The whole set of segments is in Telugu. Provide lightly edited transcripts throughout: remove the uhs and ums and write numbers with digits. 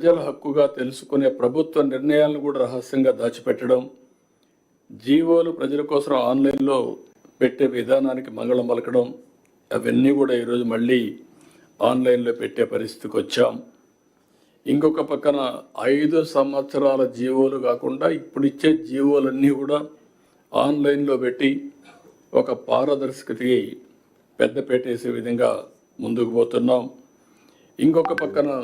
ప్రజల హక్కుగా తెలుసుకునే ప్రభుత్వ నిర్ణయాలను కూడా రహస్యంగా దాచిపెట్టడం, జీవోలు ప్రజల కోసం ఆన్లైన్లో పెట్టే విధానానికి మంగళం పలకడం, అవన్నీ కూడా ఈరోజు మళ్ళీ ఆన్లైన్లో పెట్టే పరిస్థితికి వచ్చాం. ఇంకొక పక్కన 5 సంవత్సరాల జీవోలు కాకుండా ఇప్పుడు ఇచ్చే జీవోలన్నీ కూడా ఆన్లైన్లో పెట్టి ఒక పారదర్శకతకి పెద్దపేట వేసే విధంగా ముందుకు పోతున్నాం. ఇంకొక పక్కన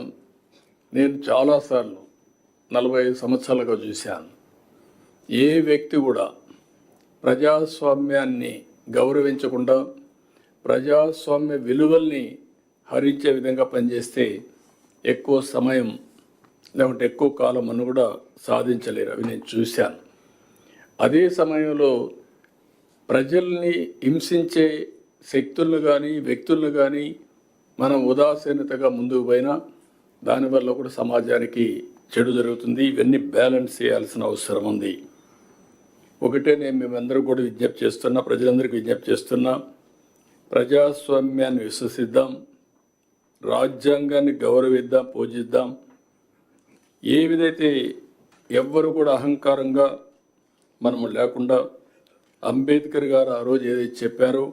నేను చాలాసార్లు 45 సంవత్సరాలుగా చూశాను, ఏ వ్యక్తి కూడా ప్రజాస్వామ్యాన్ని గౌరవించకుండా ప్రజాస్వామ్య విలువల్ని హరించే విధంగా పనిచేస్తే ఎక్కువ సమయం లేకుంటే ఎక్కువ కాలం అని కూడా సాధించలేరు. అవి నేను చూశాను. అదే సమయంలో ప్రజల్ని హింసించే శక్తులను కానీ వ్యక్తులను కానీ మనం ఉదాసీనతగా ముందుకు పోయినా దానివల్ల కూడా సమాజానికి చెడు జరుగుతుంది. ఇవన్నీ బ్యాలెన్స్ చేయాల్సిన అవసరం ఉంది. ఒకటే నేను మేమందరూ కూడా విజ్ఞప్తి చేస్తున్నా, ప్రజలందరికీ విజ్ఞప్తి చేస్తున్నా, ప్రజాస్వామ్యాన్ని విశ్వసిద్దాం, రాజ్యాంగాన్ని గౌరవిద్దాం, పూజిద్దాం. ఏ విధైతే ఎవ్వరు కూడా అహంకారంగా మనము లేకుండా అంబేద్కర్ గారు ఆ రోజు ఏదైతే చెప్పారో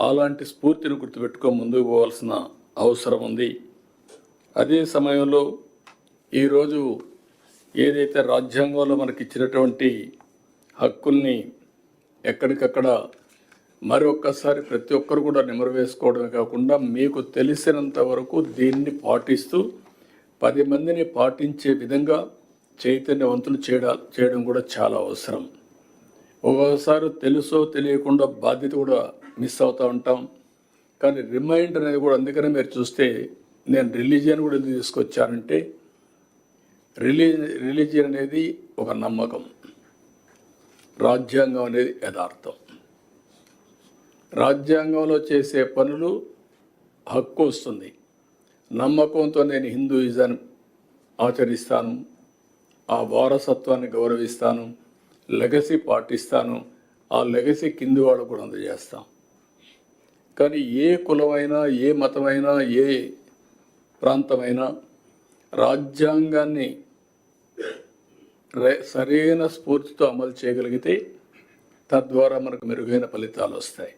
అలాంటి స్ఫూర్తిని గుర్తుపెట్టుకో ముందుకు పోవాల్సిన అవసరం ఉంది. అదే సమయంలో ఈరోజు ఏదైతే రాజ్యాంగంలో మనకి ఇచ్చినటువంటి హక్కుల్ని ఎక్కడికక్కడ మరొక్కసారి ప్రతి ఒక్కరు కూడా నెమరు వేసుకోవడమే కాకుండా మీకు తెలిసినంత వరకు దీన్ని పాటిస్తూ 10 మందిని పాటించే విధంగా చైతన్యవంతులు చేయడం కూడా చాలా అవసరం. ఒక్కొక్కసారి తెలుసో తెలియకుండా బాధ్యత కూడా మిస్ అవుతూ ఉంటాం. కానీ రిమైండర్ అనేది కూడా, అందుకనే మీరు చూస్తే నేను రిలీజియన్ కూడా ఎందుకు తీసుకొచ్చానంటే, రిలీజియన్ అనేది ఒక నమ్మకం, రాజ్యాంగం అనేది యథార్థం. రాజ్యాంగంలో చేసే పనులు హక్కు వస్తుంది. నమ్మకంతో నేను హిందూయిజాన్ని ఆచరిస్తాను, ఆ వారసత్వాన్ని గౌరవిస్తాను, లెగసీ పాటిస్తాను, ఆ లెగసీ కింది వాళ్ళకు కూడా అందజేస్తాం. కానీ ఏ కులమైనా, ఏ మతమైనా, ఏ ప్రాంతమైనా రాజ్యాంగాన్ని సరైన స్ఫూర్తితో అమలు చేయగలిగితే తద్వారా మనకు మెరుగైన ఫలితాలు వస్తాయి.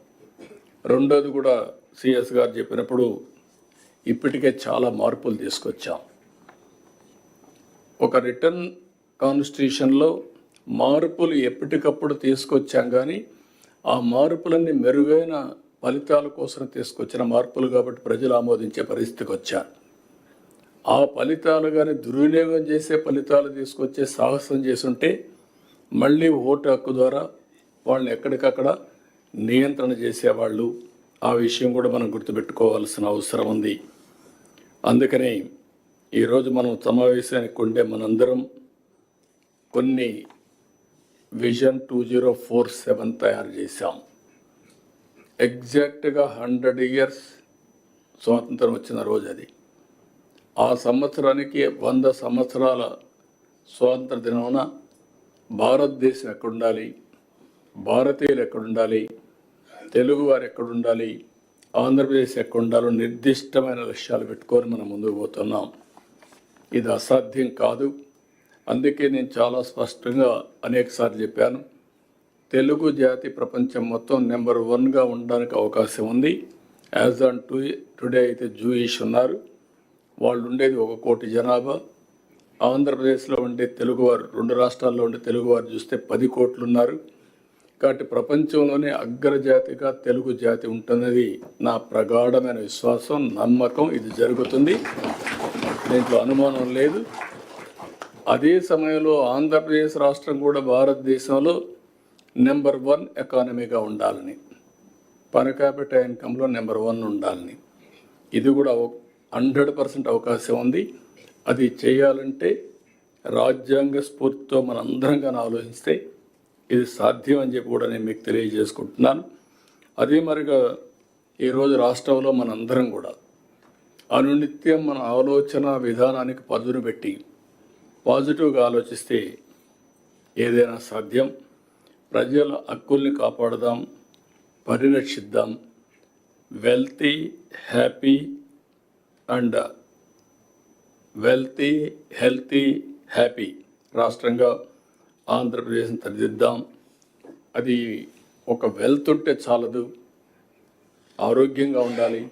రెండోది కూడా సిఎస్ గారు చెప్పినప్పుడు ఇప్పటికే చాలా మార్పులు తీసుకొచ్చాం. ఒక రిటర్న్ కాన్స్టిట్యూషన్లో మార్పులు ఎప్పటికప్పుడు తీసుకొచ్చాం, కానీ ఆ మార్పులన్నీ మెరుగైన ఫలితాల కోసం తీసుకొచ్చిన మార్పులు కాబట్టి ప్రజలు ఆమోదించే పరిస్థితికి వచ్చారు. ఆ ఫలితాలు కానీ దుర్వినియోగం చేసే ఫలితాలు తీసుకొచ్చే సాహసం చేసుంటే మళ్ళీ ఓటు హక్కు ద్వారా వాళ్ళని ఎక్కడికక్కడ నియంత్రణ చేసేవాళ్ళు. ఆ విషయం కూడా మనం గుర్తుపెట్టుకోవాల్సిన అవసరం ఉంది. అందుకని ఈరోజు మనం సమావేశానికి ఉండే మనందరం కొన్ని విజన్ 2047 తయారు చేశాం. ఎగ్జాక్ట్గా 100 years స్వాతంత్రం వచ్చిన రోజు అది. ఆ సంవత్సరానికి 100 సంవత్సరాల స్వాతంత్ర దినమున భారతదేశం ఎక్కడుండాలి, భారతీయులు ఎక్కడుండాలి, తెలుగువారు ఎక్కడుండాలి, ఆంధ్రప్రదేశ్ ఎక్కడుండాలో నిర్దిష్టమైన లక్ష్యాలు పెట్టుకొని మనం ముందుకు పోతున్నాం. ఇది అసాధ్యం కాదు. అందుకే నేను చాలా స్పష్టంగా అనేకసార్లు చెప్పాను, తెలుగు జాతి ప్రపంచం మొత్తం నెంబర్ 1గా ఉండడానికి అవకాశం ఉంది. యాజ్ ఆన్ టుడే అయితే జూయిష్ ఉన్నారు, వాళ్ళు ఉండేది 1 కోటి జనాభా. ఆంధ్రప్రదేశ్లో ఉండే తెలుగువారు, 2 రాష్ట్రాల్లో ఉండే తెలుగువారు చూస్తే 10 కోట్లు ఉన్నారు. కాబట్టి ప్రపంచంలోనే అగ్రజాతిగా తెలుగు జాతి ఉంటున్నది నా ప్రగాఢమైన విశ్వాసం, నమ్మకం. ఇది జరుగుతుంది, దీంట్లో అనుమానం లేదు. అదే సమయంలో ఆంధ్రప్రదేశ్ రాష్ట్రం కూడా భారతదేశంలో నెంబర్ 1 ఎకానమీగా ఉండాలని, పర్ క్యాపిటల్ ఇన్కంలో నెంబర్ 1 ఉండాలని, ఇది కూడా 100% అవకాశం ఉంది. అది చేయాలంటే రాజ్యాంగ స్ఫూర్తితో మనందరం ఆలోచిస్తే ఇది సాధ్యం అని చెప్పి కూడా నేను మీకు తెలియజేసుకుంటున్నాను. అదే మరిగా ఈరోజు రాష్ట్రంలో మనందరం కూడా అనునిత్యం మన ఆలోచన విధానానికి పదును పెట్టి పాజిటివ్గా ఆలోచిస్తే ఏదైనా సాధ్యం. ప్రజల హక్కుల్ని కాపాడదాం, పరిరక్షిద్దాం. Wealthy, happy and wealthy, healthy, happy రాష్ట్రంగా ఆంధ్రప్రదేశ్ని తీర్చిదిద్దాం. అది ఒక వెల్త్ ఉంటే చాలదు, ఆరోగ్యంగా ఉండాలి,